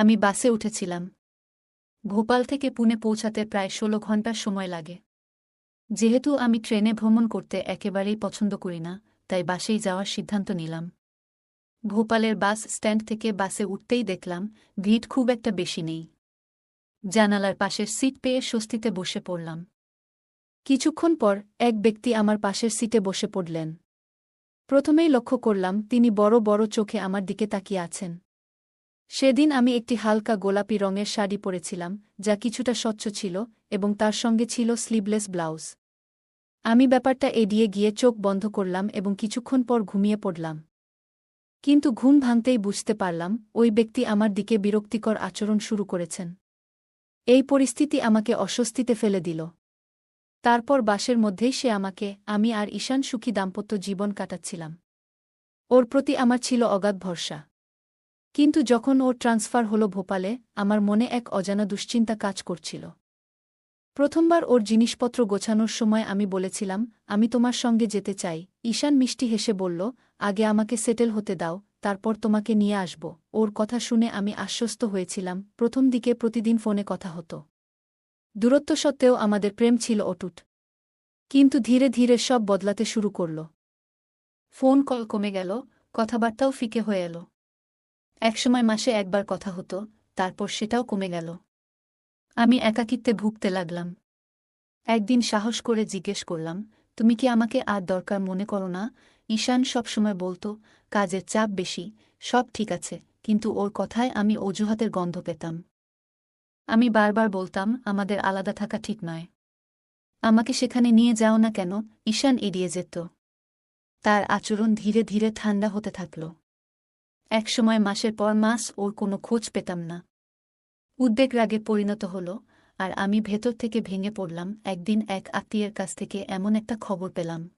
আমি বাসে উঠেছিলাম। ভোপাল থেকে পুনে পৌঁছাতে প্রায় ১৬ ঘণ্টার সময় লাগে। যেহেতু আমি ট্রেনে ভ্রমণ করতে একেবারেই পছন্দ করি না, তাই বাসেই যাওয়ার সিদ্ধান্ত নিলাম। ভোপালের বাস স্ট্যান্ড থেকে বাসে উঠতেই দেখলাম ভিড় খুব একটা বেশি নেই। জানালার পাশের সিট পেয়ে স্বস্তিতে বসে পড়লাম। কিছুক্ষণ পর এক ব্যক্তি আমার পাশের সিটে বসে পড়লেন। প্রথমেই লক্ষ্য করলাম তিনি বড় বড় চোখে আমার দিকে তাকিয়ে আছেন। সেদিন আমি একটি হালকা গোলাপি রঙের শাড়ি পরেছিলাম, যা কিছুটা স্বচ্ছ ছিল, এবং তার সঙ্গে ছিল স্লিভলেস ব্লাউজ। আমি ব্যাপারটা এড়িয়ে গিয়ে চোখ বন্ধ করলাম এবং কিছুক্ষণ পর ঘুমিয়ে পড়লাম। কিন্তু ঘুম ভাঙতেই বুঝতে পারলাম ওই ব্যক্তি আমার দিকে বিরক্তিকর আচরণ শুরু করেছেন। এই পরিস্থিতি আমাকে অস্বস্তিতে ফেলে দিল। তারপর বাসের মধ্যেই সে আমাকে, আমি আর ঈশান সুখী দাম্পত্য জীবন কাটাচ্ছিলাম। ওর প্রতি আমার ছিল অগাধ ভরসা। কিন্তু যখন ওর ট্রান্সফার হলো ভোপালে, আমার মনে এক অজানা দুশ্চিন্তা কাজ করছিল। প্রথমবার ওর জিনিসপত্র গোছানোর সময় আমি বলেছিলাম, আমি তোমার সঙ্গে যেতে চাই। ঈশান মিষ্টি হেসে বলল, আগে আমাকে সেটেল হতে দাও, তারপর তোমাকে নিয়ে আসব। ওর কথা শুনে আমি আশ্বস্ত হয়েছিলাম। প্রথম দিকে প্রতিদিন ফোনে কথা হতো। দূরত্ব সত্ত্বেও আমাদের প্রেম ছিল অটুট। কিন্তু ধীরে ধীরে সব বদলাতে শুরু করল। ফোন কল কমে গেল, কথাবার্তাও ফিকে হয়ে এল। একসময় মাসে একবার কথা হতো, তারপর সেটাও কমে গেল। আমি একাকিত্বে ভুগতে লাগলাম। একদিন সাহস করে জিজ্ঞেস করলাম, তুমি কি আমাকে আর দরকার মনে করো না? ঈশান সবসময় বলত, কাজের চাপ বেশি, সব ঠিক আছে, কিন্তু ওর কথায় আমি অজুহাতের গন্ধ পেতাম। আমি বারবার বলতাম, আমাদের আলাদা থাকা ঠিক নয়। আমাকে সেখানে নিয়ে যাও না কেন? ঈশান এড়িয়ে যেত। তার আচরণ ধীরে ধীরে ঠান্ডা হতে থাকল। একসময় মাসের পর মাস ওর কোনো খোঁজ পেতাম না। উদ্বেগ রাগে পরিণত হল, আর আমি ভেতর থেকে ভেঙে পড়লাম। একদিন এক আত্মীয়ের কাছ থেকে এমন একটা খবর পেলাম,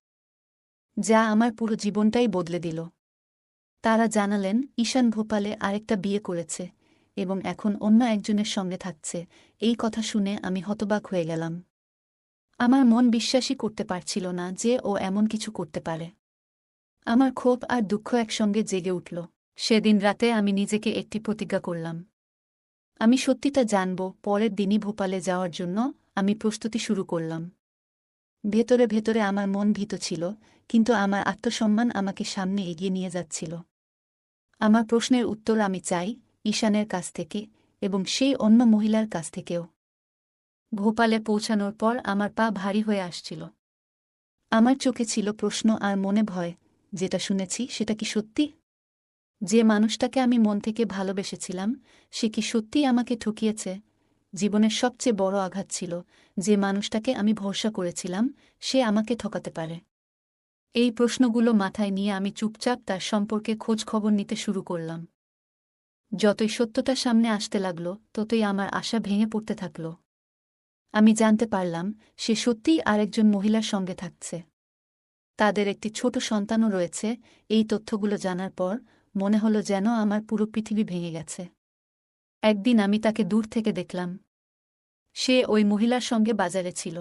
যা আমার পুরো জীবনটাই বদলে দিল। তারা জানালেন, ঈশান ভোপালে আরেকটা বিয়ে করেছে এবং এখন অন্য একজনের সঙ্গে থাকছে। এই কথা শুনে আমি হতবাক হয়ে গেলাম। আমার মন বিশ্বাসই করতে পারছিল না যে ও এমন কিছু করতে পারে। আমার ক্ষোভ আর দুঃখ একসঙ্গে জেগে উঠল। সেদিন রাতে আমি নিজেকে একটি প্রতিজ্ঞা করলাম। আমি সত্যিটা জানব। পরের দিনই ভোপালে যাওয়ার জন্য আমি প্রস্তুতি শুরু করলাম। ভেতরে ভেতরে আমার মন ভীত ছিল, কিন্তু আমার আত্মসম্মান আমাকে সামনে এগিয়ে নিয়ে যাচ্ছিল। আমার প্রশ্নের উত্তর আমি চাই, ঈশানের কাছ থেকে, এবং সেই অন্য মহিলার কাছ থেকেও। ভোপালে পৌঁছানোর পর আমার পা ভারী হয়ে আসছিল। আমার চোখে ছিল প্রশ্ন আর মনে ভয়। যেটা শুনেছি সেটা কি সত্যি? যে মানুষটাকে আমি মন থেকে ভালোবেসেছিলাম, সে কি সত্যিই আমাকে ঠকিয়েছে? জীবনের সবচেয়ে বড় আঘাত ছিল, যে মানুষটাকে আমি ভরসা করেছিলাম, সে আমাকে ঠকাতে পারে। এই প্রশ্নগুলো মাথায় নিয়ে আমি চুপচাপ তার সম্পর্কে খোঁজ খবর নিতে শুরু করলাম। যতই সত্যটা সামনে আসতে লাগল, ততই আমার আশা ভেঙে পড়তে থাকল। আমি জানতে পারলাম, সে সত্যিই আরেকজন মহিলার সঙ্গে থাকছে। তাদের একটি ছোট সন্তানও রয়েছে। এই তথ্যগুলো জানার পর মনে হলো যেন আমার পুরো পৃথিবী ভেঙে গেছে। একদিন আমি তাকে দূর থেকে দেখলাম। সে ওই মহিলার সঙ্গে বাজারে ছিল।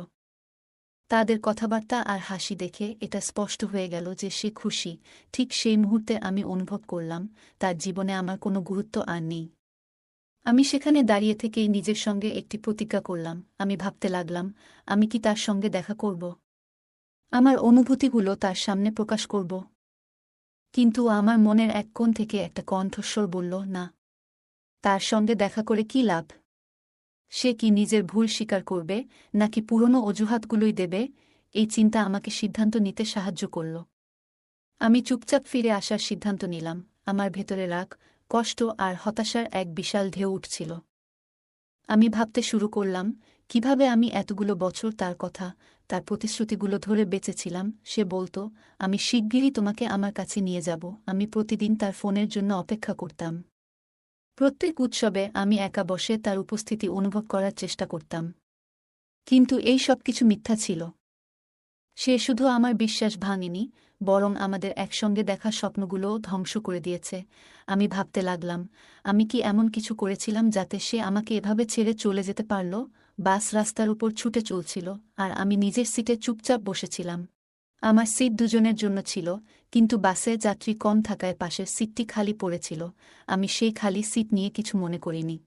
তাদের কথাবার্তা আর হাসি দেখে এটা স্পষ্ট হয়ে গেল যে সে খুশি। ঠিক সেই মুহূর্তে আমি অনুভব করলাম, তার জীবনে আমার কোনো গুরুত্ব আর নেই। আমি সেখানে দাঁড়িয়ে থেকেই নিজের সঙ্গে একটি প্রতিজ্ঞা করলাম। আমি ভাবতে লাগলাম, আমি কি তার সঙ্গে দেখা করব? আমার অনুভূতিগুলো তার সামনে প্রকাশ করব? কিন্তু আমার মনের এক কোণ থেকে একটা কণ্ঠস্বর বলল, না। তার সঙ্গে দেখা করে কী লাভ? সে কি নিজের ভুল স্বীকার করবে, নাকি পুরনো অজুহাতগুলোই দেবে? এই চিন্তা আমাকে সিদ্ধান্ত নিতে সাহায্য করল। আমি চুপচাপ ফিরে আসার সিদ্ধান্ত নিলাম। আমার ভেতরে রাগ, কষ্ট আর হতাশার এক বিশাল ঢেউ উঠছিল। আমি ভাবতে শুরু করলাম, কিভাবে আমি এতগুলো বছর তার কথা, তার প্রতিশ্রুতিগুলো ধরে বেঁচেছিলাম। সে বলত, আমি শিগগিরই তোমাকে আমার কাছে নিয়ে যাব। আমি প্রতিদিন তার ফোনের জন্য অপেক্ষা করতাম। প্রত্যেক উৎসবে আমি একা বসে তার উপস্থিতি অনুভব করার চেষ্টা করতাম। কিন্তু এই সব কিছু মিথ্যা ছিল। সে শুধু আমার বিশ্বাস ভাঙেনি, বরং আমাদের একসঙ্গে দেখা স্বপ্নগুলোও ধ্বংস করে দিয়েছে। আমি ভাবতে লাগলাম, আমি কি এমন কিছু করেছিলাম যাতে সে আমাকে এভাবে ছেড়ে চলে যেতে পারল? বাস রাস্তার উপর ছুটে চলছিল, আর আমি নিজের সিটে চুপচাপ বসেছিলাম। আমার সিট দুজনের জন্য ছিল, কিন্তু বাসে যাত্রী কম থাকায় পাশের সিটটি খালি পড়েছিল। আমি সেই খালি সিট নিয়ে কিছু মনে করিনি।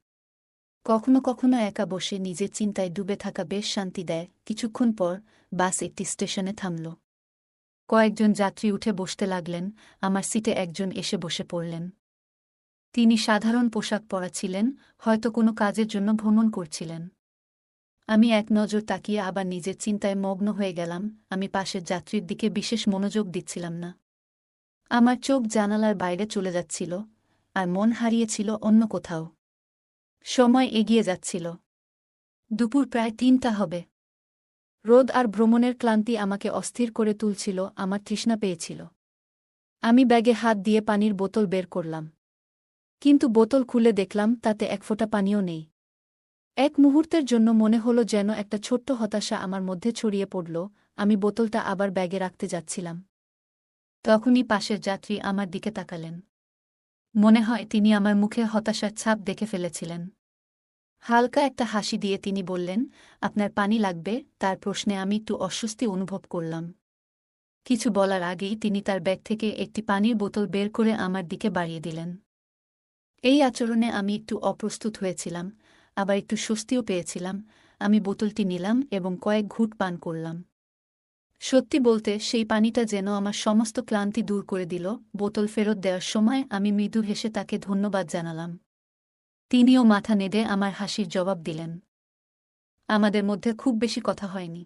কখনো কখনো একা বসে নিজের চিন্তায় ডুবে থাকা বেশ শান্তি দেয়। কিছুক্ষণ পর বাস একটি স্টেশনে থামল। কয়েকজন যাত্রী উঠে বসতে লাগলেন। আমার সিটে একজন এসে বসে পড়লেন। তিনি সাধারণ পোশাক পরা ছিলেন, হয়তো কোনো কাজের জন্য ভ্রমণ করছিলেন। আমি এক নজর তাকিয়ে আবার নিজের চিন্তায় মগ্ন হয়ে গেলাম। আমি পাশের যাত্রীর দিকে বিশেষ মনোযোগ দিচ্ছিলাম না। আমার চোখ জানালার বাইরে চলে যাচ্ছিল, আর মন হারিয়েছিল অন্য কোথাও। সময় এগিয়ে যাচ্ছিল। দুপুর প্রায় ৩টা হবে। রোদ আর ভ্রমণের ক্লান্তি আমাকে অস্থির করে তুলছিল। আমার তৃষ্ণা পেয়েছিল। আমি ব্যাগে হাত দিয়ে পানির বোতল বের করলাম। কিন্তু বোতল খুলে দেখলাম তাতে এক ফোঁটা পানিও নেই। এক মুহূর্তের জন্য মনে হলো যেন একটা ছোট্ট হতাশা আমার মধ্যে ছড়িয়ে পড়ল। আমি বোতলটা আবার ব্যাগে রাখতে যাচ্ছিলাম। তখনই পাশের যাত্রী আমার দিকে তাকালেন। মনে হয় তিনি আমার মুখে হতাশার ছাপ দেখে ফেলেছিলেন। হালকা একটা হাসি দিয়ে তিনি বললেন, আপনার পানি লাগবে? তার প্রশ্নে আমি একটু অস্বস্তি অনুভব করলাম। কিছু বলার আগেই তিনি তার ব্যাগ থেকে একটি পানির বোতল বের করে আমার দিকে বাড়িয়ে দিলেন। এই আচরণে আমি একটু অপ্রস্তুত হয়েছিলাম, আবার একটু স্বস্তিও পেয়েছিলাম। আমি বোতলটি নিলাম এবং কয়েক ঘুঁট পান করলাম। সত্যি বলতে সেই পানিটা যেন আমার সমস্ত ক্লান্তি দূর করে দিল। বোতল ফেরত দেওয়ার সময় আমি মৃদু হেসে তাকে ধন্যবাদ জানালাম। তিনিও মাথা নেড়ে আমার হাসির জবাব দিলেন। আমাদের মধ্যে খুব বেশি কথা হয়নি।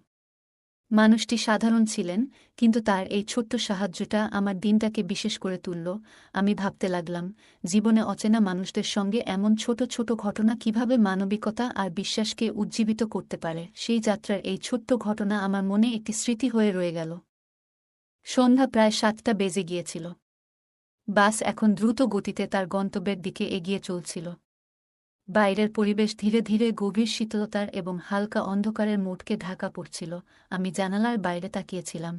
মানুষটি সাধারণ ছিলেন, কিন্তু তার এই ছোট্ট সাহায্যটা আমার দিনটাকে বিশেষ করে তুলল। আমি ভাবতে লাগলাম, জীবনে অচেনা মানুষদের সঙ্গে এমন ছোট ছোট ঘটনা কিভাবে মানবিকতা আর বিশ্বাসকে উজ্জীবিত করতে পারে। সেই যাত্রার এই ছোট্ট ঘটনা আমার মনে একটি স্মৃতি হয়ে রয়ে গেল। সন্ধ্যা প্রায় 7টা বেজে গিয়েছিল। বাস এখন দ্রুত গতিতে তার গন্তব্যের দিকে এগিয়ে চলছিল। বাইরের পরিবেশ ধীরে ধীরে গভীর শীতলতার এবং হালকা অন্ধকারের মোড়কে ঢাকা পড়ছিল। আমি জানালার বাইরে তাকিয়েছিলাম।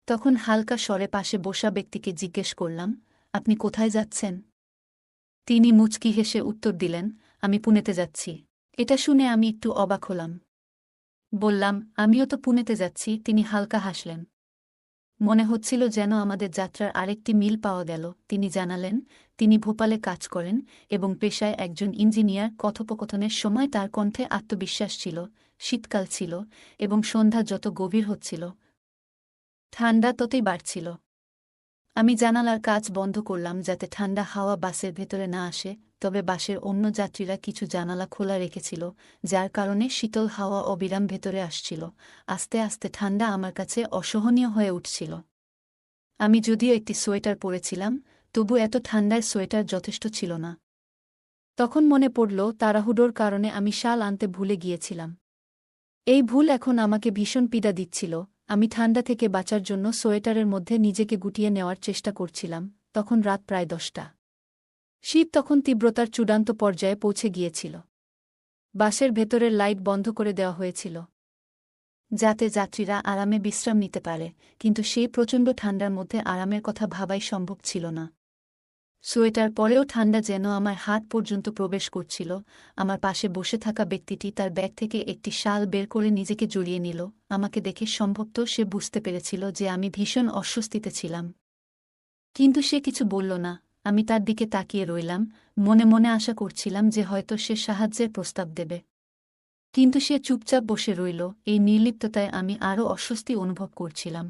তখন হালকা স্বরে পাশে বসা ব্যক্তিকে জিজ্ঞেস করলাম, আপনি কোথায় যাচ্ছেন? তিনি মুচকি হেসে উত্তর দিলেন, আমি পুনেতে যাচ্ছি। এটা শুনে আমি একটু অবাক হলাম। বললাম, আমিও তো পুনেতে যাচ্ছি। তিনি হালকা হাসলেন। মনে হচ্ছিল যেন আমাদের যাত্রার আরেকটি মিল পাওয়া গেল। তিনি জানালেন, তিনি ভোপালে কাজ করেন এবং পেশায় একজন ইঞ্জিনিয়ার। কথোপকথনের সময় তার কণ্ঠে আত্মবিশ্বাস ছিল। শীতকাল ছিল এবং সন্ধ্যা যত গভীর হচ্ছিল, ঠান্ডা ততই বাড়ছিল। আমি জানালার কাচ বন্ধ করলাম যাতে ঠান্ডা হাওয়া বাসের ভেতরে না আসে, তবে বাসের অন্য যাত্রীরা কিছু জানালা খোলা রেখেছিল, যার কারণে শীতল হাওয়া অবিরাম ভেতরে আসছিল। আস্তে আস্তে ঠান্ডা আমার কাছে অসহনীয় হয়ে উঠছিল। আমি যদিও একটি সোয়েটার পরেছিলাম, তবু এত ঠান্ডায় সোয়েটার যথেষ্ট ছিল না। তখন মনে পড়ল, তাড়াহুড়োর কারণে আমি শাল আনতে ভুলে গিয়েছিলাম। এই ভুল এখন আমাকে ভীষণ পীড়া দিচ্ছিল। আমি ঠান্ডা থেকে বাঁচার জন্য সোয়েটারের মধ্যে নিজেকে গুটিয়ে নেওয়ার চেষ্টা করছিলাম। তখন রাত প্রায় 10টা। শীত তখন তীব্রতার চূড়ান্ত পর্যায়ে পৌঁছে গিয়েছিল। বাসের ভেতরের লাইট বন্ধ করে দেওয়া হয়েছিল, যাতে যাত্রীরা আরামে বিশ্রাম নিতে পারে, কিন্তু সেই প্রচণ্ড ঠান্ডার মধ্যে আরামের কথা ভাবাই সম্ভব ছিল না। সোয়েটার পরেও ঠান্ডা যেন আমার হাত পর্যন্ত প্রবেশ করছিল। আমার পাশে বসে থাকা ব্যক্তিটি তার ব্যাগ থেকে একটি শাল বের করে নিজেকে জড়িয়ে নিল। আমাকে দেখে সম্ভবত সে বুঝতে পেরেছিল যে আমি ভীষণ অস্বস্তিতে ছিলাম। কিন্তু সে কিছু বলল না। আমি তার দিকে তাকিয়ে রইলাম, মনে মনে আশা করছিলাম যে হয়তো সে সাহায্যের প্রস্তাব দেবে। কিন্তু সে চুপচাপ বসে রইল। এই নির্লিপ্ততায় আমি আরও অস্বস্তি অনুভব করছিলাম।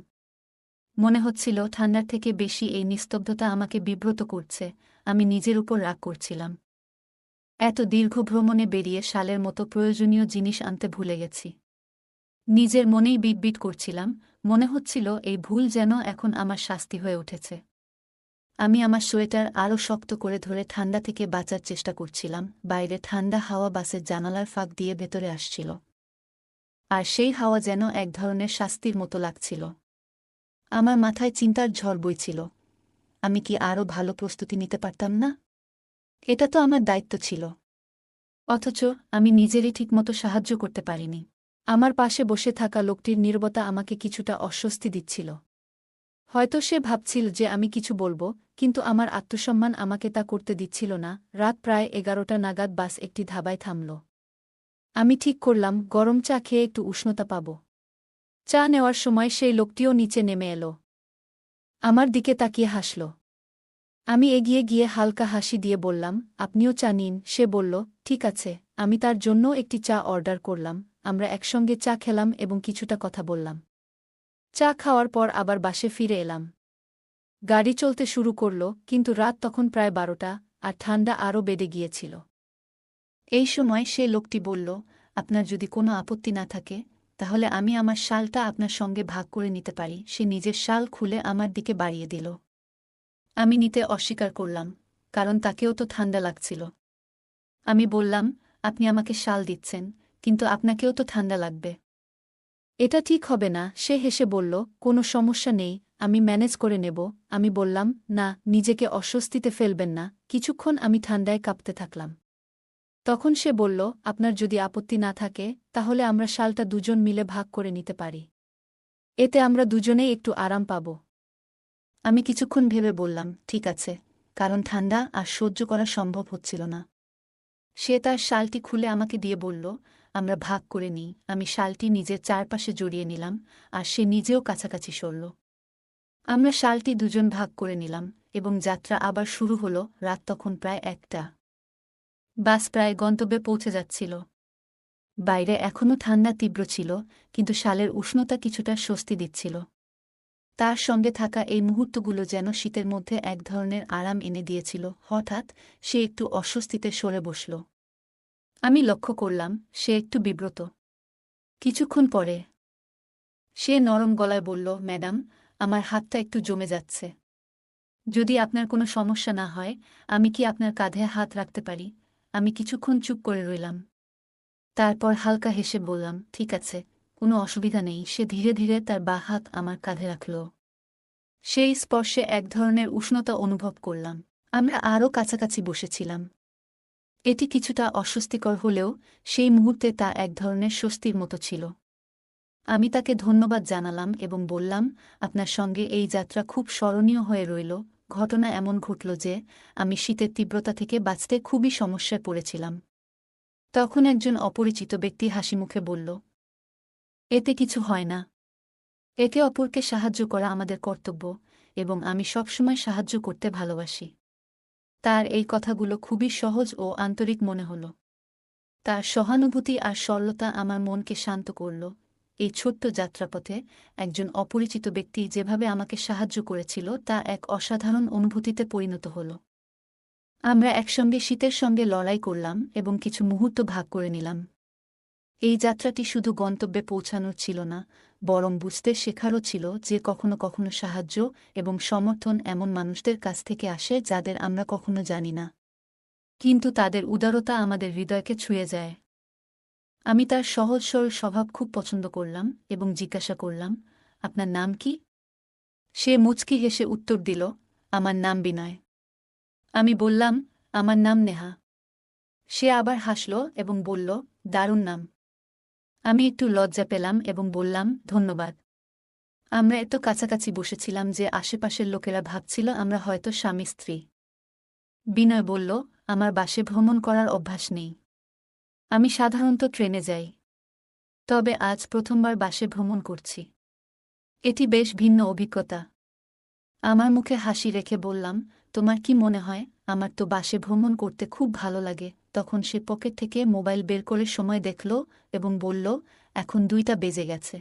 মনে হচ্ছিল ঠান্ডার থেকে বেশি এই নিস্তব্ধতা আমাকে বিব্রত করছে। আমি নিজের উপর রাগ করছিলাম। এত দীর্ঘ ভ্রমণে বেরিয়ে শালের মতো প্রয়োজনীয় জিনিস আনতে ভুলে গেছি। নিজের মনেই বিটবিট করছিলাম। মনে হচ্ছিল এই ভুল যেন এখন আমার শাস্তি হয়ে উঠেছে। আমি আমার সোয়েটার আরও শক্ত করে ধরে ঠান্ডা থেকে বাঁচার চেষ্টা করছিলাম। বাইরে ঠান্ডা হাওয়া বাসের জানালার ফাঁক দিয়ে ভেতরে আসছিল, আর সেই হাওয়া যেন এক ধরনের শাস্তির মতো লাগছিল। আমার মাথায় চিন্তার ঝড় বইছিল। আমি কি আরও ভালো প্রস্তুতি নিতে পারতাম না? এটা তো আমার দায়িত্ব ছিল। অথচ আমি নিজেরই ঠিকমতো সাহায্য করতে পারিনি। আমার পাশে বসে থাকা লোকটির নীরবতা আমাকে কিছুটা অস্বস্তি দিচ্ছিল। হয়তো সে ভাবছিল যে আমি কিছু বলবো, কিন্তু আমার আত্মসম্মান আমাকে তা করতে দিচ্ছিল না। রাত প্রায় 11টা নাগাদ বাস একটি ধাবায় থামল। আমি ঠিক করলাম গরম চা খেয়ে একটু উষ্ণতা পাব। চা নেওয়ার সময় সেই লোকটিও নিচে নেমে এলো। আমার দিকে তাকিয়ে হাসল। আমি এগিয়ে গিয়ে হালকা হাসি দিয়ে বললাম, আপনিও চা নিন। সে বলল, ঠিক আছে। আমি তার জন্য একটি চা অর্ডার করলাম। আমরা একসঙ্গে চা খেলাম এবং কিছুটা কথা বললাম। চা খাওয়ার পর আবার বাসে ফিরে এলাম। গাড়ি চলতে শুরু করল, কিন্তু রাত তখন প্রায় 12টা, আর ঠান্ডা আরও বেড়ে গিয়েছিল। এই সময় সে লোকটি বলল, আপনার যদি কোনো আপত্তি না থাকে তাহলে আমি আমার শালটা আপনার সঙ্গে ভাগ করে নিতে পারি। সে নিজের শাল খুলে আমার দিকে বাড়িয়ে দিল। আমি নিতে অস্বীকার করলাম, কারণ তাকেও তো ঠান্ডা লাগছিল। আমি বললাম, আপনি আমাকে শাল দিচ্ছেন, কিন্তু আপনাকেও তো ঠান্ডা লাগবে। এটা ঠিক হবে না। সে হেসে বলল, কোনো সমস্যা নেই, আমি ম্যানেজ করে নেব। আমি বললাম, না, নিজেকে অস্বস্তিতে ফেলবেন না। কিছুক্ষণ আমি ঠান্ডায় কাঁপতে থাকলাম। তখন সে বলল, আপনার যদি আপত্তি না থাকে তাহলে আমরা শালটা দুজন মিলে ভাগ করে নিতে পারি। এতে আমরা দুজনেই একটু আরাম পাব। আমি কিছুক্ষণ ভেবে বললাম, ঠিক আছে, কারণ ঠান্ডা আর সহ্য করা সম্ভব হচ্ছিল না। সে তার শালটি খুলে আমাকে দিয়ে বলল, আমরা ভাগ করে নিই। আমি শালটি নিজের চারপাশে জড়িয়ে নিলাম, আর সে নিজেও কাছাকাছি সরল। আমরা শালটি দুজন ভাগ করে নিলাম, এবং যাত্রা আবার শুরু হলো। রাত তখন প্রায় 1টা। বাস প্রায় গন্তব্যে পৌঁছে যাচ্ছিল। বাইরে এখনও ঠান্ডা তীব্র ছিল, কিন্তু শালের উষ্ণতা কিছুটা স্বস্তি দিচ্ছিল। তার সঙ্গে থাকা এই মুহূর্তগুলো যেন শীতের মধ্যে এক ধরনের আরাম এনে দিয়েছিল। হঠাৎ সে একটু অস্বস্তিতে সরে বসল। আমি লক্ষ্য করলাম সে একটু বিব্রত। কিছুক্ষণ পরে সে নরম গলায় বলল, ম্যাডাম, আমার হাতটা একটু জমে যাচ্ছে। যদি আপনার কোনো সমস্যা না হয়, আমি কি আপনার কাঁধে হাত রাখতে পারি? আমি কিছুক্ষণ চুপ করে রইলাম। তারপর হালকা হেসে বললাম, ঠিক আছে, কোনো অসুবিধা নেই। সে ধীরে ধীরে তার বাঁ হাত আমার কাঁধে রাখল। সেই স্পর্শে এক ধরনের উষ্ণতা অনুভব করলাম। আমরা আরও কাছাকাছি বসেছিলাম। এটি কিছুটা অস্বস্তিকর হলেও সেই মুহূর্তে তা এক ধরনের স্বস্তির মতো ছিল। আমি তাকে ধন্যবাদ জানালাম এবং বললাম, আপনার সঙ্গে এই যাত্রা খুব স্মরণীয় হয়ে রইল। ঘটনা এমন ঘটল যে আমি শীতের তীব্রতা থেকে বাঁচতে খুবই সমস্যায় পড়েছিলাম। তখন একজন অপরিচিত ব্যক্তি হাসিমুখে বলল, এতে কিছু হয় না। একে অপরকে সাহায্য করা আমাদের কর্তব্য, এবং আমি সবসময় সাহায্য করতে ভালোবাসি। তার এই কথাগুলো খুবই সহজ ও আন্তরিক মনে হল। তার সহানুভূতি আর সরলতা আমার মনকে শান্ত করল। এই ছোট্ট যাত্রাপথে একজন অপরিচিত ব্যক্তি যেভাবে আমাকে সাহায্য করেছিল তা এক অসাধারণ অনুভূতিতে পরিণত হল। আমরা একসঙ্গে শীতের সঙ্গে লড়াই করলাম এবং কিছু মুহূর্ত ভাগ করে নিলাম। এই যাত্রাটি শুধু গন্তব্যে পৌঁছানোর ছিল না, বরং বুঝতে শেখারও ছিল যে কখনো কখনো সাহায্য এবং সমর্থন এমন মানুষদের কাছ থেকে আসে যাদের আমরা কখনো জানি না, কিন্তু তাদের উদারতা আমাদের হৃদয়কে ছুঁয়ে যায়। আমি তার সহজ সরল স্বভাব খুব পছন্দ করলাম এবং জিজ্ঞাসা করলাম, আপনার নাম কি? সে মুচকি হেসে উত্তর দিল, আমার নাম বিনয়। আমি বললাম, আমার নাম নেহা। সে আবার হাসল এবং বলল, দারুণ নাম। আমি একটু লজ্জা পেলাম এবং বললাম, ধন্যবাদ। আমরা এত কাছাকাছি বসেছিলাম যে আশেপাশের লোকেরা ভাবছিল আমরা হয়তো স্বামী স্ত্রী। বিনয় বলল, আমার বাসে ভ্রমণ করার অভ্যাস নেই। আমি সাধারণত ট্রেনে যাই। তবে আজ প্রথমবার বাসে ভ্রমণ করছি। এটি বেশ ভিন্ন অভিজ্ঞতা। আমার মুখে হাসি রেখে বললাম, তোমার কি মনে হয়? আমার তো বাসে ভ্রমণ করতে খুব ভালো লাগে। তখন সে পকেট থেকে মোবাইল বের করে সময় দেখল এবং বলল, এখন 2টা বেজে গেছে।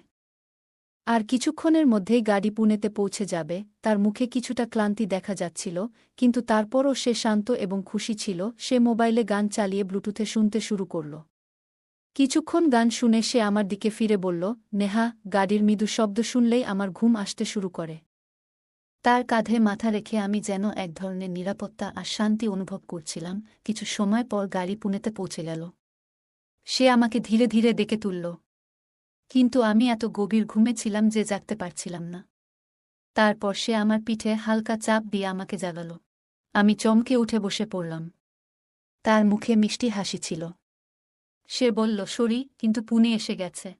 আর কিছুক্ষণের মধ্যেই গাড়ি পুনেতে পৌঁছে যাবে। তার মুখে কিছুটা ক্লান্তি দেখা যাচ্ছিল, কিন্তু তারপরও সে শান্ত এবং খুশি ছিল। সে মোবাইলে গান চালিয়ে ব্লুটুথে শুনতে শুরু করল। কিছুক্ষণ গান শুনে সে আমার দিকে ফিরে বলল, নেহা, গাড়ির মৃদু শব্দ শুনলেই আমার ঘুম আসতে শুরু করে। তার কাঁধে মাথা রেখে আমি যেন এক ধরনের নিরাপত্তা আর শান্তি অনুভব করছিলাম। কিছু সময় পর গাড়ি পুনেতে পৌঁছে গেল। সে আমাকে ধীরে ধীরে ডেকে তুলল, কিন্তু আমি এত গভীর ঘুমে ছিলাম যে জাগতে পারছিলাম না। তারপর সে আমার পিঠে হালকা চাপ দিয়ে আমাকে জাগাল। আমি চমকে উঠে বসে পড়লাম। তার মুখে মিষ্টি হাসি ছিল। সে বলল, সরি, কিন্তু পুনে এসে গেছে।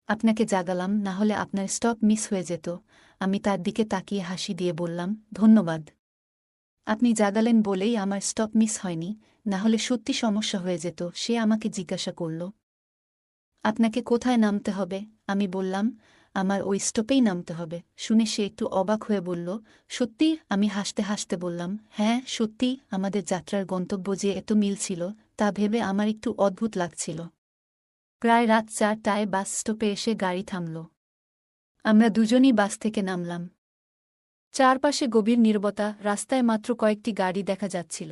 আপনাকে জাগালাম, না হলে আপনার স্টপ মিস হয়ে যেত। আমি তার দিকে তাকিয়ে হাসি দিয়ে বললাম, ধন্যবাদ। আপনি জাগালেন বলেই আমার স্টপ মিস হয়নি, না হলে সত্যি সমস্যা হয়ে যেত। সে আমাকে জিজ্ঞাসা করল, আপনাকে কোথায় নামতে হবে? আমি বললাম, আমার ওই স্টপেই নামতে হবে। শুনে সে একটু অবাক হয়ে বলল, সত্যি? আমি হাসতে হাসতে বললাম, হ্যাঁ সত্যি। আমাদের যাত্রার গন্তব্য যে এত মিল ছিল তা ভেবে আমার একটু অদ্ভুত লাগছিল। প্রায় রাত 4টায় বাস স্টপে এসে গাড়ি থামল। আমরা দুজনই বাস থেকে নামলাম। চারপাশে গভীর নীরবতা, রাস্তায় মাত্র কয়েকটি গাড়ি দেখা যাচ্ছিল।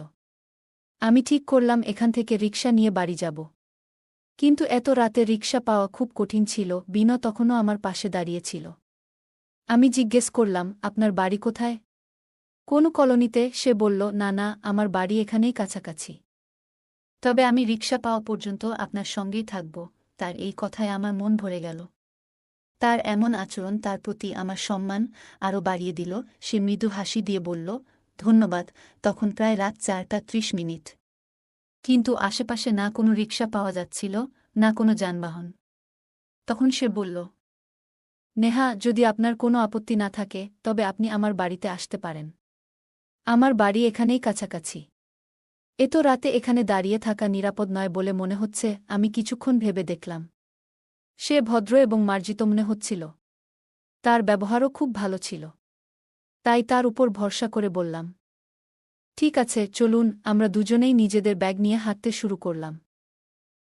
আমি ঠিক করলাম এখান থেকে রিকশা নিয়ে বাড়ি যাব। কিন্তু এত রাতে রিকশা পাওয়া খুব কঠিন ছিল। বিনো তখনও আমার পাশে দাঁড়িয়েছিল। আমি জিজ্ঞেস করলাম, আপনার বাড়ি কোথায়? কোন কলোনিতে? সে বলল, না না, আমার বাড়ি এখানেই কাছাকাছি। তবে আমি রিকশা পাওয়া পর্যন্ত আপনার সঙ্গেই থাকব। তার এই কথায় আমার মন ভরে গেল। তার এমন আচরণ তার প্রতি আমার সম্মান আরও বাড়িয়ে দিল। সে মৃদু হাসি দিয়ে বলল, ধন্যবাদ। তখন প্রায় রাত 4:30। কিন্তু আশেপাশে না কোনো রিকশা পাওয়া যাচ্ছিল, না কোনো যানবাহন। তখন সে বলল, নেহা, যদি আপনার কোনো আপত্তি না থাকে তবে আপনি আমার বাড়িতে আসতে পারেন। আমার বাড়ি এখানেই কাছাকাছি। এত রাতে এখানে দাঁড়িয়ে থাকা নিরাপদ নয় বলে মনে হচ্ছে। আমি কিছুক্ষণ ভেবে দেখলাম। সে ভদ্র এবং মার্জিত মনে হচ্ছিল। তার ব্যবহারও খুব ভালো ছিল। তাই তার উপর ভরসা করে বললাম, ঠিক আছে, চলুন। আমরা দুজনেই নিজেদের ব্যাগ নিয়ে হাঁটতে শুরু করলাম।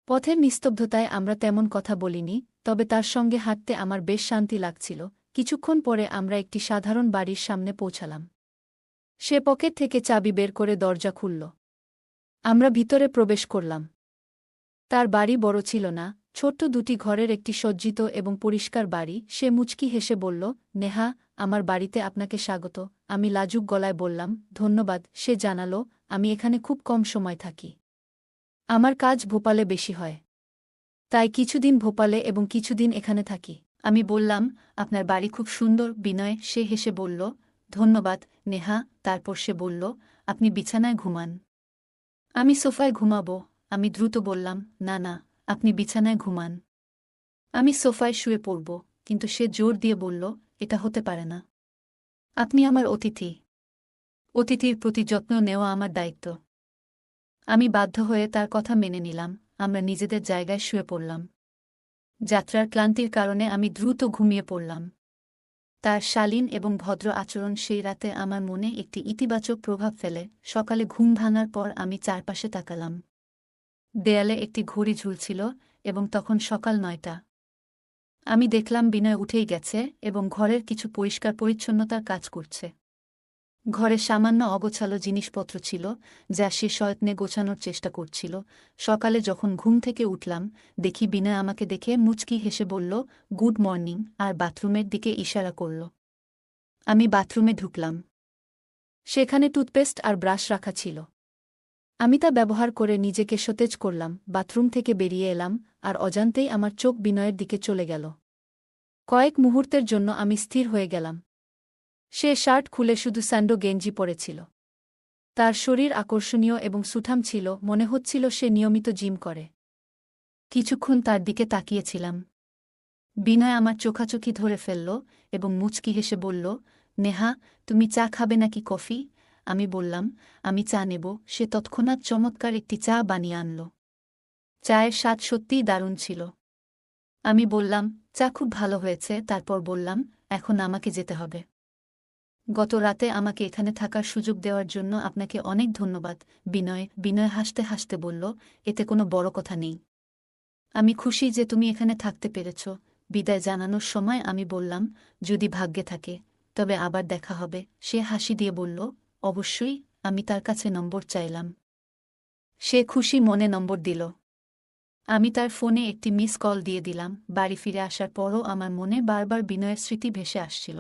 পথের নিস্তব্ধতায় আমরা তেমন কথা বলিনি, তবে তার সঙ্গে হাঁটতে আমার বেশ শান্তি লাগছিল। কিছুক্ষণ পরে আমরা একটি সাধারণ বাড়ির সামনে পৌঁছালাম। সে পকেট থেকে চাবি বের করে দরজা খুলল। আমরা ভিতরে প্রবেশ করলাম। তার বাড়ি বড় ছিল না, ছোট্ট দুটি ঘরের একটি সজ্জিত এবং পরিষ্কার বাড়ি। সে মুচকি হেসে বলল, নেহা, আমার বাড়িতে আপনাকে স্বাগত। আমি লাজুক গলায় বললাম, ধন্যবাদ। সে জানালো, আমি এখানে খুব কম সময় থাকি। আমার কাজ ভোপালে বেশি হয়। তাই কিছুদিন ভোপালে এবং কিছুদিন এখানে থাকি। আমি বললাম, আপনার বাড়ি খুব সুন্দর, বিনয়। সে হেসে বলল, ধন্যবাদ নেহা। তারপর সে বলল, আপনি বিছানায় ঘুমান। আমি সোফায় ঘুমাব। আমি দ্রুত বললাম, না না, আপনি বিছানায় ঘুমান। আমি সোফায় শুয়ে পড়ব। কিন্তু সে জোর দিয়ে বলল, এটা হতে পারে না। আপনি আমার অতিথি। অতিথির প্রতি যত্ন নেওয়া আমার দায়িত্ব। আমি বাধ্য হয়ে তার কথা মেনে নিলাম। আমরা নিজেদের জায়গায় শুয়ে পড়লাম। যাত্রার ক্লান্তির কারণে আমি দ্রুত ঘুমিয়ে পড়লাম। তার শালীন এবং ভদ্র আচরণ সেই রাতে আমার মনে একটি ইতিবাচক প্রভাব ফেলে। সকালে ঘুম ভাঙার পর আমি চারপাশে তাকালাম। দেয়ালে একটি ঘড়ি ঝুলছিল এবং তখন সকাল 9টা। আমি দেখলাম বিনয় উঠেই গেছে এবং ঘরের কিছু পরিষ্কার পরিচ্ছন্নতার কাজ করছে। ঘরে সামান্য অগোছালো জিনিসপত্র ছিল, যা সে সযত্নে গোছানোর চেষ্টা করছিল। সকালে যখন ঘুম থেকে উঠলাম, দেখি বিনয় আমাকে দেখে মুচকি হেসে বলল, গুড মর্নিং, আর বাথরুমের দিকে ইশারা করল। আমি বাথরুমে ঢুকলাম। সেখানে টুথপেস্ট আর ব্রাশ রাখা ছিল। আমি তা ব্যবহার করে নিজেকে সতেজ করলাম। বাথরুম থেকে বেরিয়ে এলাম, আর অজান্তেই আমার চোখ বিনয়ের দিকে চলে গেল। কয়েক মুহূর্তের জন্য আমি স্থির হয়ে গেলাম। সে শার্ট খুলে শুধু স্যান্ডো গেঞ্জি পরেছিল। তার শরীর আকর্ষণীয় এবং সুঠাম ছিল, মনে হচ্ছিল সে নিয়মিত জিম করে। কিছুক্ষণ তার দিকে তাকিয়েছিলাম। বিনয় আমার চোখাচোখি ধরে ফেলল এবং মুচকি হেসে বলল, নেহা, তুমি চা খাবে নাকি কফি? আমি বললাম, আমি চা নেব। সে তৎক্ষণাৎ চমৎকার একটি চা বানিয়ে আনল। চায়ের স্বাদ সত্যিই দারুণ ছিল। আমি বললাম, চা খুব ভালো হয়েছে। তারপর বললাম, এখন আমাকে যেতে হবে। গত রাতে আমাকে এখানে থাকার সুযোগ দেওয়ার জন্য আপনাকে অনেক ধন্যবাদ, বিনয়। বিনয় হাসতে হাসতে বলল, এতে কোনো বড় কথা নেই। আমি খুশি যে তুমি এখানে থাকতে পেরেছ। বিদায় জানানোর সময় আমি বললাম, যদি ভাগ্যে থাকে তবে আবার দেখা হবে। সে হাসি দিয়ে বলল, অবশ্যই। আমি তার কাছে নম্বর চাইলাম। সে খুশি মনে নম্বর দিল। আমি তার ফোনে একটি মিস কল দিয়ে দিলাম। বাড়ি ফিরে আসার পরও আমার মনে বারবার বিনয়ের স্মৃতি ভেসে আসছিল।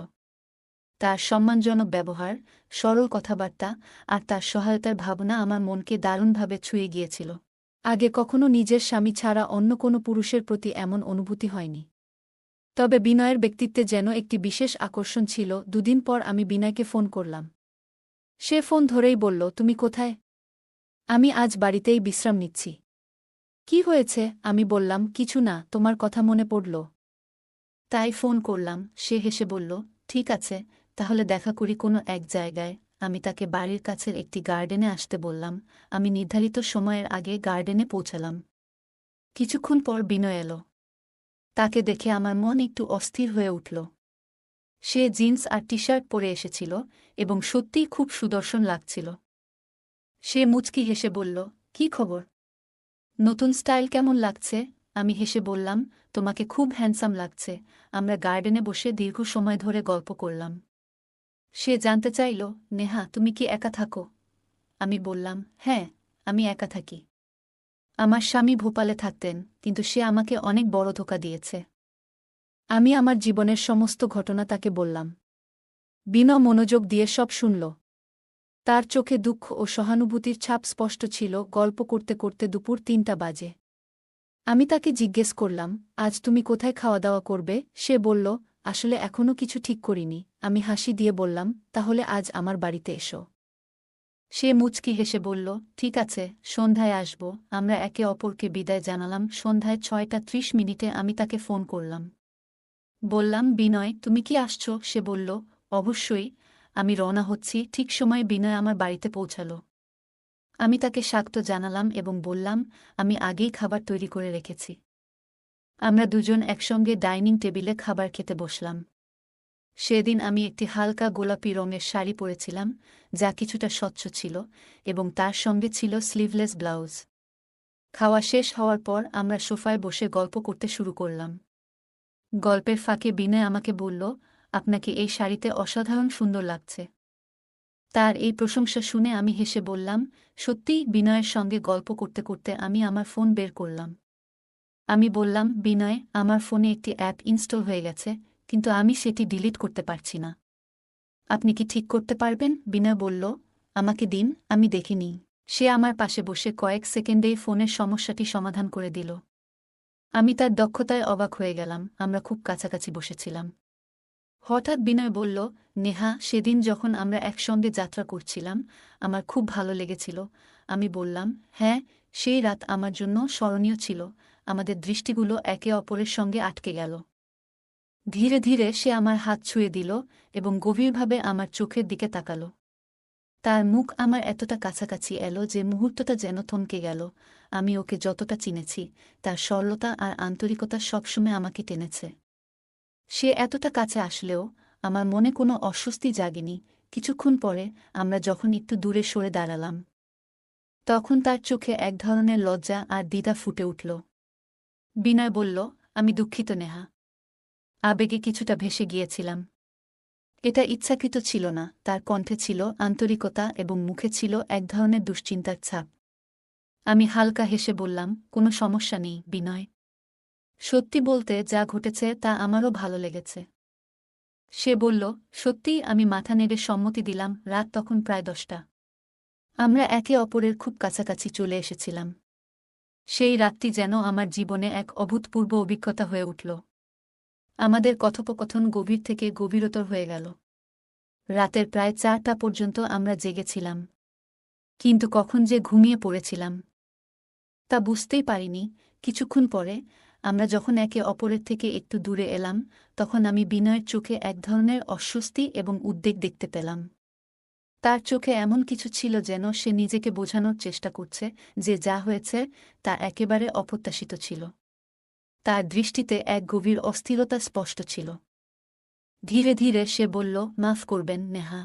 তার সম্মানজনক ব্যবহার, সরল কথাবার্তা আর তার সহায়তার ভাবনা আমার মনকে দারুণভাবে ছুঁয়ে গিয়েছিল। আগে কখনো নিজের স্বামী ছাড়া অন্য কোনো পুরুষের প্রতি এমন অনুভূতি হয়নি। তবে বিনয়ের ব্যক্তিত্বে যেন একটি বিশেষ আকর্ষণ ছিল। দুদিন পর আমি বিনয়কে ফোন করলাম। সে ফোন ধরেই বলল, তুমি কোথায়? আমি আজ বাড়িতেই বিশ্রাম নিচ্ছি। কি হয়েছে? আমি বললাম, কিছু না, তোমার কথা মনে পড়ল তাই ফোন করলাম। সে হেসে বলল, ঠিক আছে, তাহলে দেখা করি কোনো এক জায়গায়। আমি তাকে বাড়ির কাছের একটি গার্ডেনে আসতে বললাম। আমি নির্ধারিত সময়ের আগে গার্ডেনে পৌঁছালাম। কিছুক্ষণ পর বিনয় এল। তাকে দেখে আমার মন একটু অস্থির হয়ে উঠল। সে জিন্স আর টি শার্ট পরে এসেছিল এবং সত্যিই খুব সুদর্শন লাগছিল। সে মুচকি হেসে বলল, কি খবর? নতুন স্টাইল কেমন লাগছে? আমি হেসে বললাম, তোমাকে খুব হ্যান্ডসাম লাগছে। আমরা গার্ডেনে বসে দীর্ঘ সময় ধরে গল্প করলাম। সে জানতে চাইল, নেহা, তুমি কি একা থাকো? আমি বললাম, হ্যাঁ, আমি একা থাকি। আমার স্বামী ভোপালে থাকতেন, কিন্তু সে আমাকে অনেক বড় ধোঁকা দিয়েছে। আমি আমার জীবনের সমস্ত ঘটনা তাকে বললাম। বিনয় মনোযোগ দিয়ে সব শুনল। তার চোখে দুঃখ ও সহানুভূতির ছাপ স্পষ্ট ছিল। গল্প করতে করতে দুপুর ৩টা বাজে। আমি তাকে জিজ্ঞেস করলাম, আজ তুমি কোথায় খাওয়া দাওয়া করবে? সে বলল, আসলে এখনও কিছু ঠিক করিনি। আমি হাসি দিয়ে বললাম, তাহলে আজ আমার বাড়িতে এসো। সে মুচকি হেসে বলল, ঠিক আছে, সন্ধ্যায় আসব। আমরা একে অপরকে বিদায় জানালাম। সন্ধ্যায় ৬টা ৩০ আমি তাকে ফোন করলাম। বললাম, বিনয়, তুমি কি আসছো? সে বলল, অবশ্যই, আমি রওনা হচ্ছি। ঠিক সময়ে বিনয় আমার বাড়িতে পৌঁছাল। আমি তাকে স্বাগত জানালাম এবং বললাম, আমি আগেই খাবার তৈরি করে রেখেছি। আমরা দুজন একসঙ্গে ডাইনিং টেবিলে খাবার খেতে বসলাম। সেদিন আমি একটি হালকা গোলাপি রঙের শাড়ি পরেছিলাম, যা কিছুটা স্বচ্ছ ছিল, এবং তার সঙ্গে ছিল স্লিভলেস ব্লাউজ। খাওয়া শেষ হওয়ার পর আমরা সোফায় বসে গল্প করতে শুরু করলাম। গল্পের ফাঁকে বিনয় আমাকে বলল, আপনাকে এই শাড়িতে অসাধারণ সুন্দর লাগছে। তার এই প্রশংসা শুনে আমি হেসে বললাম, সত্যিই। বিনয়ের সঙ্গে গল্প করতে করতে আমি আমার ফোন বের করলাম। আমি বললাম, বিনয়, আমার ফোনে একটি অ্যাপ ইনস্টল হয়ে গেছে, কিন্তু আমি সেটি ডিলিট করতে পারছি না। আপনি কি ঠিক করতে পারবেন? বিনয় বলল, আমাকে দিন, আমি দেখিনি। সে আমার পাশে বসে কয়েক সেকেন্ডেই ফোনের সমস্যাটি সমাধান করে দিল। আমি তার দক্ষতায় অবাক হয়ে গেলাম। আমরা খুব কাছাকাছি বসেছিলাম। হঠাৎ বিনয় বলল, নেহা, সেদিন যখন আমরা একসঙ্গে যাত্রা করছিলাম, আমার খুব ভালো লেগেছিল। আমি বললাম, হ্যাঁ, সেই রাত আমার জন্য স্মরণীয় ছিল। আমাদের দৃষ্টিগুলো একে অপরের সঙ্গে আটকে গেল। ধীরে ধীরে সে আমার হাত ছুঁয়ে দিল এবং গভীরভাবে আমার চোখের দিকে তাকাল। তার মুখ আমার এতটা কাছাকাছি এলো যে মুহূর্তটা যেন থমকে গেল। আমি ওকে যতটা চিনেছি, তার সরলতা আর আন্তরিকতা সবসময় আমাকে টেনেছে। সে এতটা কাছে আসলেও আমার মনে কোনো অস্বস্তি জাগেনি। কিছুক্ষণ পরে আমরা যখন একটু দূরে সরে দাঁড়ালাম, তখন তার চোখে এক ধরনের লজ্জা আর দ্বিধা ফুটে উঠল। বিনয় বলল, আমি দুঃখিত নেহা। আবেগে কিছুটা ভেসে গিয়েছিলাম। এটা ইচ্ছাকৃত ছিল না। তার কণ্ঠে ছিল আন্তরিকতা এবং মুখে ছিল এক ধরনের দুশ্চিন্তার ছাপ। আমি হালকা হেসে বললাম, কোনো সমস্যা নেই, বিনয়। সত্যি বলতে যা ঘটেছে তা আমারও ভালো লেগেছে। সে বলল, সত্যিই। আমি মাথা নেড়ে সম্মতি দিলাম। রাত তখন প্রায় 10টা। আমরা একে অপরের খুব কাছাকাছি চলে এসেছিলাম। সেই রাতটি যেন আমার জীবনে এক অভূতপূর্ব অভিজ্ঞতা হয়ে উঠল। আমাদের কথোপকথন গভীর থেকে গভীরতর হয়ে গেল। রাতের প্রায় 4টা পর্যন্ত আমরা জেগেছিলাম। কিন্তু কখন যে ঘুমিয়ে পড়েছিলাম তা বুঝতেই পারিনি। কিছুক্ষণ পরে আমরা যখন একে অপরের থেকে একটু দূরে এলাম, তখন আমি বিনয়ের চোখে এক ধরনের অস্বস্তি এবং উদ্বেগ দেখতে পেলাম। তার চোখে এমন কিছু ছিল যেন সে নিজেকে বোঝানোর চেষ্টা করছে যে যা হয়েছে তা একেবারে অপ্রত্যাশিত ছিল। তার দৃষ্টিতে এক গভীর অস্থিরতা স্পষ্ট ছিল। ধীরে ধীরে সে বলল, মাফ করবেন নেহা।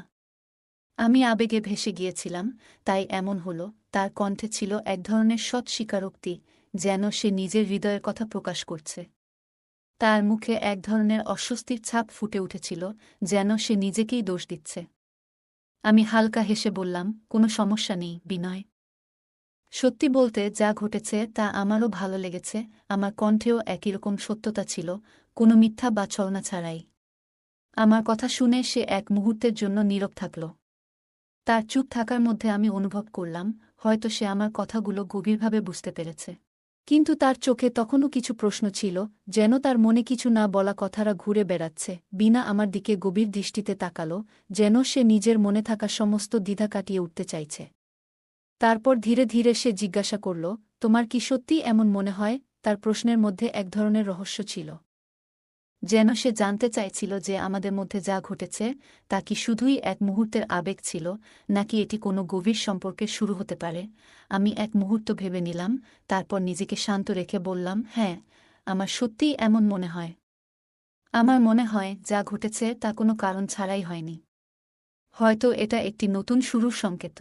আমি আবেগে ভেসে গিয়েছিলাম, তাই এমন হল। তার কণ্ঠে ছিল এক ধরনের সৎ স্বীকারোক্তি, যেন সে নিজের হৃদয়ের কথা প্রকাশ করছে। তার মুখে এক ধরনের অস্বস্তির ছাপ ফুটে উঠেছিল, যেন সে নিজেকেই দোষ দিচ্ছে। আমি হালকা হেসে বললাম, কোনো সমস্যা নেই, বিনয়। সত্যি বলতে যা ঘটেছে তা আমারও ভালো লেগেছে। আমার কণ্ঠেও একই রকম সত্যতা ছিল, কোনো মিথ্যা বা ছলনা ছাড়াই। আমার কথা শুনে সে এক মুহূর্তের জন্য নীরব থাকল। তার চুপ থাকার মধ্যে আমি অনুভব করলাম, হয়তো সে আমার কথাগুলো গভীরভাবে বুঝতে পেরেছে। কিন্তু তার চোখে তখনও কিছু প্রশ্ন ছিল, যেন তার মনে কিছু না বলা কথারা ঘুরে বেড়াচ্ছে। বিনা আমার দিকে গভীর দৃষ্টিতে তাকাল, যেন সে নিজের মনে থাকা সমস্ত দ্বিধা কাটিয়ে উঠতে চাইছে। তারপর ধীরে ধীরে সে জিজ্ঞাসা করল, তোমার কি সত্যিই এমন মনে হয়? তার প্রশ্নের মধ্যে এক ধরনের রহস্য ছিল, যেন সে জানতে চাইছিল যে আমাদের মধ্যে যা ঘটেছে তা কি শুধুই এক মুহূর্তের আবেগ ছিল, নাকি এটি কোনো গভীর সম্পর্কের শুরু হতে পারে। আমি এক মুহূর্ত ভেবে নিলাম, তারপর নিজেকে শান্ত রেখে বললাম, হ্যাঁ, আমার সত্যিই এমন মনে হয়। আমার মনে হয় যা ঘটেছে তা কোনো কারণ ছাড়াই হয়নি। হয়তো এটা একটি নতুন শুরুর সংকেত।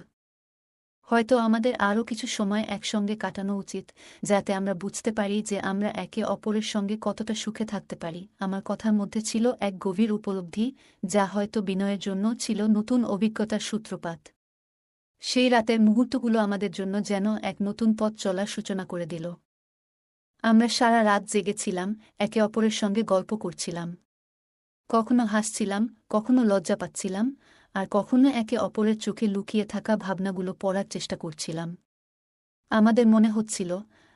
হয়তো আমাদের আরও কিছু সময় একসঙ্গে কাটানো উচিত, যাতে আমরা বুঝতে পারি যে আমরা একে অপরের সঙ্গে কতটা সুখে থাকতে পারি। আমার কথার মধ্যে ছিল এক গভীর উপলব্ধি, যা হয়তো বিনয়ের জন্য ছিল নতুন অভিজ্ঞতার সূত্রপাত। সেই রাতের মুহূর্তগুলো আমাদের জন্য যেন এক নতুন পথ চলার সূচনা করে দিল। আমরা সারা রাত জেগেছিলাম, একে অপরের সঙ্গে গল্প করছিলাম। কখনো হাসছিলাম, কখনো লজ্জা পাচ্ছিলাম, আর কখনো একে অপরের চোখে লুকিয়ে থাকা ভাবনাগুলো পড়ার চেষ্টা করছিলাম। আমাদের মনে হচ্ছিল,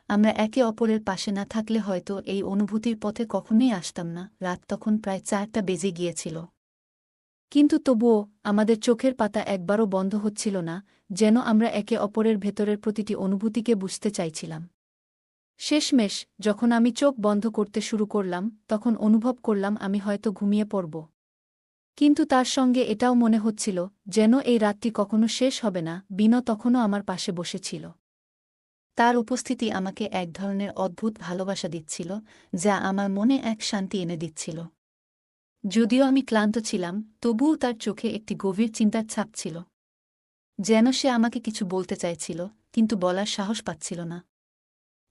আমরা একে অপরের পাশে না থাকলে হয়তো এই অনুভূতির পথে কখনোই আসতাম না। রাত তখন প্রায় 4টা বেজে গিয়েছিল। কিন্তু তবুও আমাদের চোখের পাতা একবারও বন্ধ হচ্ছিল না, যেন আমরা একে অপরের ভেতরের প্রতিটি অনুভূতিকে বুঝতে চাইছিলাম। শেষমেশ যখন আমি চোখ বন্ধ করতে শুরু করলাম, তখন অনুভব করলাম আমি হয়তো ঘুমিয়ে পড়ব। কিন্তু তার সঙ্গে এটাও মনে হচ্ছিল, যেন এই রাতটি কখনো শেষ হবে না। বিনো তখনও আমার পাশে বসেছিল। তার উপস্থিতি আমাকে এক ধরনের অদ্ভুত ভালোবাসা দিচ্ছিল, যা আমার মনে এক শান্তি এনে দিচ্ছিল। যদিও আমি ক্লান্ত ছিলাম, তবুও তার চোখে একটি গভীর চিন্তার ছাপ ছিল। যেন সে আমাকে কিছু বলতে চাইছিল, কিন্তু বলার সাহস পাচ্ছিল না।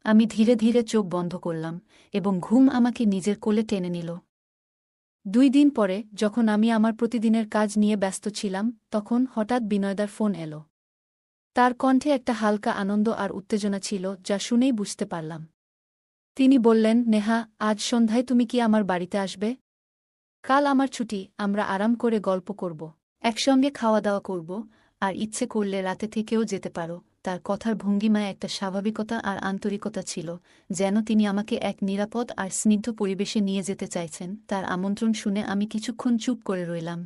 আমি ধীরে ধীরে চোখ বন্ধ করলাম, এবং ঘুম আমাকে নিজের কোলে টেনে নিল। 2 দিন পরে, যখন আমি আমার প্রতিদিনের কাজ নিয়ে ব্যস্ত ছিলাম, তখন হঠাৎ বিনয়দার ফোন এলো। তার কণ্ঠে একটা হালকা আনন্দ আর উত্তেজনা ছিল, যা শুনেই বুঝতে পারলাম। তিনি বললেন, নেহা, আজ সন্ধ্যায় তুমি কি আমার বাড়িতে আসবে? কাল আমার ছুটি, আমরা আরাম করে গল্প করব, একসঙ্গে খাওয়া দাওয়া করব, আর ইচ্ছে করলে রাতে থেকেও যেতে পারো। তার কথার ভঙ্গিমায় একটা স্বাভাবিকতা আর আন্তরিকতা ছিল, যেন তিনি আমাকে এক নিরাপদ আর স্নিগ্ধ পরিবেশে নিয়ে যেতে চাইছেন। তার আমন্ত্রণ শুনে আমি কিছুক্ষণ চুপ করে রইলাম।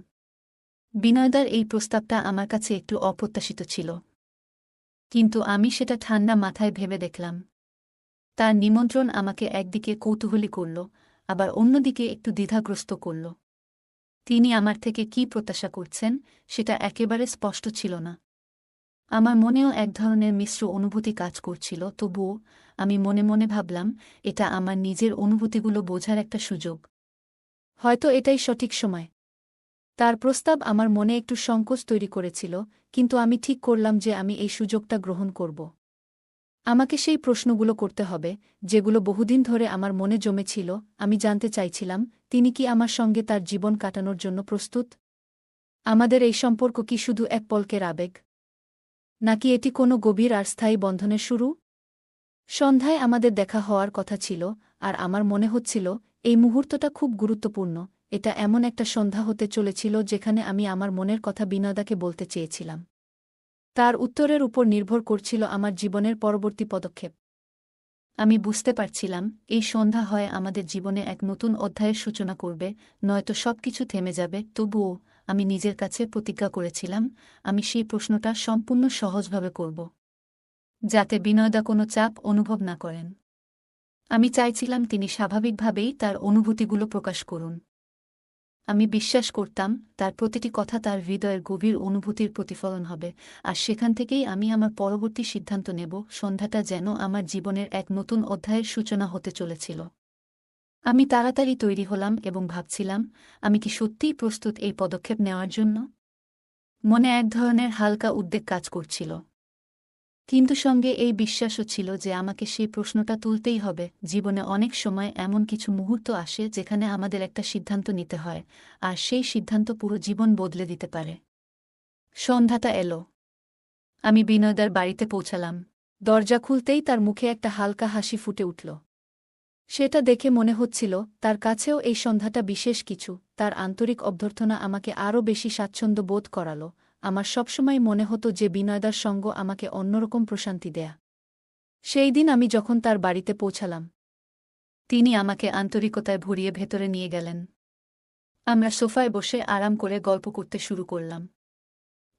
বিনয়দার এই প্রস্তাবটা আমার কাছে একটু অপ্রত্যাশিত ছিল, কিন্তু আমি সেটা ঠান্ডা মাথায় ভেবে দেখলাম। তার নিমন্ত্রণ আমাকে একদিকে কৌতূহলী করল, আবার অন্যদিকে একটু দ্বিধাগ্রস্ত করল। তিনি আমার থেকে কী প্রত্যাশা করছেন, সেটা একেবারে স্পষ্ট ছিল না। আমার মনেও এক ধরনের মিশ্র অনুভূতি কাজ করছিল, তবুও আমি মনে মনে ভাবলাম, এটা আমার নিজের অনুভূতিগুলো বোঝার একটা সুযোগ। হয়তো এটাই সঠিক সময়। তার প্রস্তাব আমার মনে একটু সংকোচ তৈরি করেছিল, কিন্তু আমি ঠিক করলাম যে আমি এই সুযোগটা গ্রহণ করব। আমাকে সেই প্রশ্নগুলো করতে হবে, যেগুলো বহুদিন ধরে আমার মনে জমেছিল। আমি জানতে চাইছিলাম, তিনি কি আমার সঙ্গে তার জীবন কাটানোর জন্য প্রস্তুত? আমাদের এই সম্পর্ক কি শুধু এক পলকের আবেগ, নাকি এটি কোনো গভীর আর স্থায়ী বন্ধনের শুরু? সন্ধ্যায় আমাদের দেখা হওয়ার কথা ছিল, আর আমার মনে হচ্ছিল এই মুহূর্তটা খুব গুরুত্বপূর্ণ। এটা এমন একটা সন্ধ্যা হতে চলেছিল যেখানে আমি আমার মনের কথা বিনয়দাকে বলতে চেয়েছিলাম। তার উত্তরের উপর নির্ভর করছিল আমার জীবনের পরবর্তী পদক্ষেপ। আমি বুঝতে পারছিলাম, এই সন্ধ্যা হয় আমাদের জীবনে এক নতুন অধ্যায়ের সূচনা করবে, নয়তো সবকিছু থেমে যাবে। তবুও আমি নিজের কাছে প্রতিজ্ঞা করেছিলাম, আমি সেই প্রশ্নটা সম্পূর্ণ সহজভাবে করব, যাতে বিনয়দা কোনো চাপ অনুভব না করেন। আমি চাইছিলাম তিনি স্বাভাবিকভাবেই তার অনুভূতিগুলো প্রকাশ করুন। আমি বিশ্বাস করতাম, তার প্রতিটি কথা তার হৃদয়ের গভীর অনুভূতির প্রতিফলন হবে, আর সেখান থেকেই আমি আমার পরবর্তী সিদ্ধান্ত নেব। সন্ধ্যাটা যেন আমার জীবনের এক নতুন অধ্যায়ের সূচনা হতে চলেছিল। আমি তাড়াতাড়ি তৈরি হলাম এবং ভাবছিলাম, আমি কি সত্যিই প্রস্তুত এই পদক্ষেপ নেওয়ার জন্য? মনে এক ধরনের হালকা উদ্বেগ কাজ করছিল, কিন্তু সঙ্গে এই বিশ্বাসও ছিল যে আমাকে সেই প্রশ্নটা তুলতেই হবে। জীবনে অনেক সময় এমন কিছু মুহূর্ত আসে যেখানে আমাদের একটা সিদ্ধান্ত নিতে হয়, আর সেই সিদ্ধান্ত পুরো জীবন বদলে দিতে পারে। সন্ধ্যাটা এলো। আমি বিনয়দার বাড়িতে পৌঁছালাম। দরজা খুলতেই তার মুখে একটা হালকা হাসি ফুটে উঠল। সেটা দেখে মনে হচ্ছিল, তার কাছেও এই সন্ধ্যাটা বিশেষ কিছু। তার আন্তরিক অভ্যর্থনা আমাকে আরও বেশি স্বাচ্ছন্দ্য বোধ করালো। আমার সবসময় মনে হতো যে বিনয়দার সঙ্গ আমাকে অন্যরকম প্রশান্তি দেয়া। সেই দিন আমি যখন তার বাড়িতে পৌঁছালাম, তিনি আমাকে আন্তরিকতায় ভরিয়ে ভেতরে নিয়ে গেলেন। আমরা সোফায় বসে আরাম করে গল্প করতে শুরু করলাম।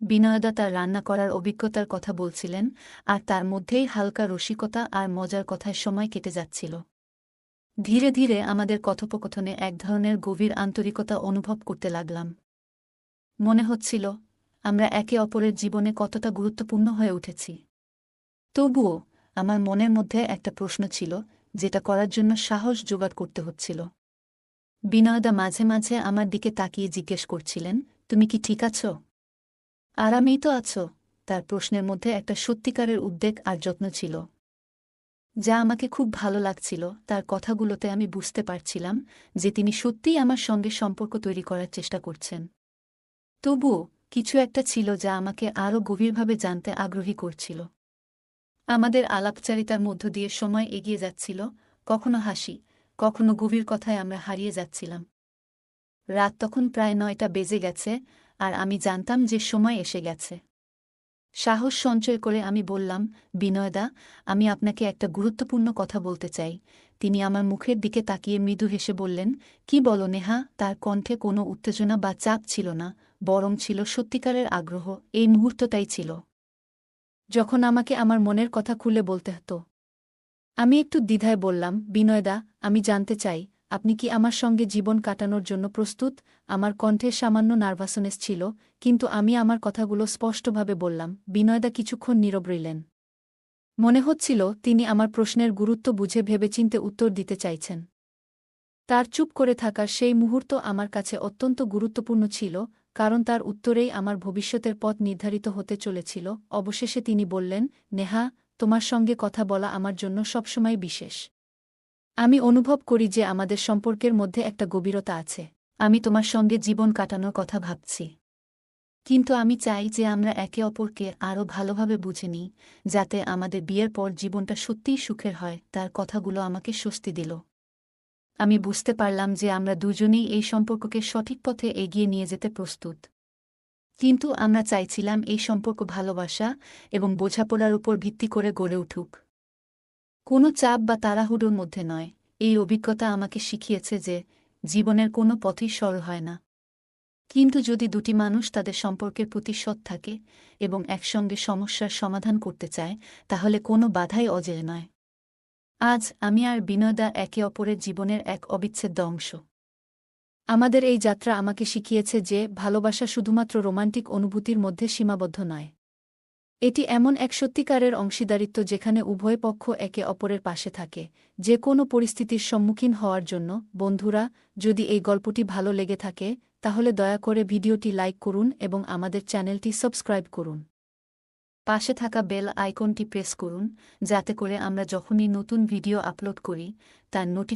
বিনয়দা তার রান্না করার অভিজ্ঞতার কথা বলছিলেন, আর তার মধ্যেই হালকা রসিকতা আর মজার কথায় সময় কেটে যাচ্ছিল। ধীরে ধীরে আমাদের কথোপকথনে এক ধরনের গভীর আন্তরিকতা অনুভব করতে লাগলাম। মনে হচ্ছিল, আমরা একে অপরের জীবনে কতটা গুরুত্বপূর্ণ হয়ে উঠেছি। তবুও আমার মনের মধ্যে একটা প্রশ্ন ছিল, যেটা করার জন্য সাহস জোগাড় করতে হচ্ছিল। বিনয়দা মাঝে মাঝে আমার দিকে তাকিয়ে জিজ্ঞেস করছিলেন, তুমি কি ঠিক আছো? আরামেই তো আছো? তার প্রশ্নের মধ্যে একটা সত্যিকারের উদ্বেগ আর যত্ন ছিল, যা আমাকে খুব ভালো লাগছিল। তার কথাগুলোতে আমি বুঝতে পারছিলাম যে তিনি সত্যিই আমার সঙ্গে সম্পর্ক তৈরি করার চেষ্টা করছেন। তবুও কিছু একটা ছিল যা আমাকে আরও গভীরভাবে জানতে আগ্রহী করছিল। আমাদের আলাপচারিতার মধ্য দিয়ে সময় এগিয়ে যাচ্ছিল, কখনো হাসি, কখনো গভীর কথায় আমরা হারিয়ে যাচ্ছিলাম। রাত তখন প্রায় 9টা বেজে গেছে, আর আমি জানতাম যে সময় এসে গেছে। সাহস সঞ্চয় করে আমি বললাম, বিনয়দা, আমি আপনাকে একটা গুরুত্বপূর্ণ কথা বলতে চাই। তিনি আমার মুখের দিকে তাকিয়ে মৃদু হেসে বললেন, কি বলো নেহা? তার কণ্ঠে কোনো উত্তেজনা বা চাপ ছিল না, বরং ছিল সত্যিকারের আগ্রহ। এই মুহূর্তটাই ছিল যখন আমাকে আমার মনের কথা খুলে বলতে হতো। আমি একটু দ্বিধায় বললাম, বিনয়দা, আমি জানতে চাই, আপনি কি আমার সঙ্গে জীবন কাটানোর জন্য প্রস্তুত? আমার কণ্ঠে সামান্য নার্ভাসনেস ছিল, কিন্তু আমি আমার কথাগুলো স্পষ্টভাবে বললাম। বিনয়দা কিছুক্ষণ নীরব রইলেন। মনে হচ্ছিল তিনি আমার প্রশ্নের গুরুত্ব বুঝে ভেবেচিন্তে উত্তর দিতে চাইছেন। তার চুপ করে থাকার সেই মুহূর্ত আমার কাছে অত্যন্ত গুরুত্বপূর্ণ ছিল, কারণ তার উত্তরেই আমার ভবিষ্যতের পথ নির্ধারিত হতে চলেছিল। অবশেষে তিনি বললেন, নেহা, তোমার সঙ্গে কথা বলা আমার জন্য সবসময় বিশেষ। আমি অনুভব করি যে আমাদের সম্পর্কের মধ্যে একটা গভীরতা আছে। আমি তোমার সঙ্গে জীবন কাটানোর কথা ভাবছি, কিন্তু আমি চাই যে আমরা একে অপরকে আরও ভালোভাবে বুঝে নিই, যাতে আমাদের বিয়ের পর জীবনটা সত্যিই সুখের হয়। তার কথাগুলো আমাকে স্বস্তি দিল। আমি বুঝতে পারলাম যে আমরা দুজনেই এই সম্পর্ককে সঠিক পথে এগিয়ে নিয়ে যেতে প্রস্তুত। কিন্তু আমরা চাইছিলাম এই সম্পর্ক ভালোবাসা এবং বোঝাপড়ার উপর ভিত্তি করে গড়ে উঠুক, কোনো চাপ বা তাড়াহুড়োর মধ্যে নয়। এই অভিজ্ঞতা আমাকে শিখিয়েছে যে জীবনের কোনো পথই সরল হয় না, কিন্তু যদি দুটি মানুষ তাদের সম্পর্কের প্রতি সৎ থাকে এবং একসঙ্গে সমস্যার সমাধান করতে চায়, তাহলে কোনো বাধাই অজেয় নয়। আজ আমি আর বিনয়দা একে অপরের জীবনের এক অবিচ্ছেদ্য অংশ। আমাদের এই যাত্রা আমাকে শিখিয়েছে যে ভালোবাসা শুধুমাত্র রোমান্টিক অনুভূতির মধ্যে সীমাবদ্ধ নয়। এটি এমন এক সত্যিকারের অংশীদারিত্ব যেখানে উভয় পক্ষ একে অপরের পাশে থাকে, যে কোনো পরিস্থিতির সম্মুখীন হওয়ার জন্য। বন্ধুরা, যদি এই গল্পটি ভালো লেগে থাকে, তাহলে দয়া করে ভিডিওটি লাইক করুন এবং আমাদের চ্যানেলটি সাবস্ক্রাইব করুন। পাশে থাকা বেল আইকনটি প্রেস করুন, যাতে করে আমরা যখনই নতুন ভিডিও আপলোড করি তার নোটিফিকেশন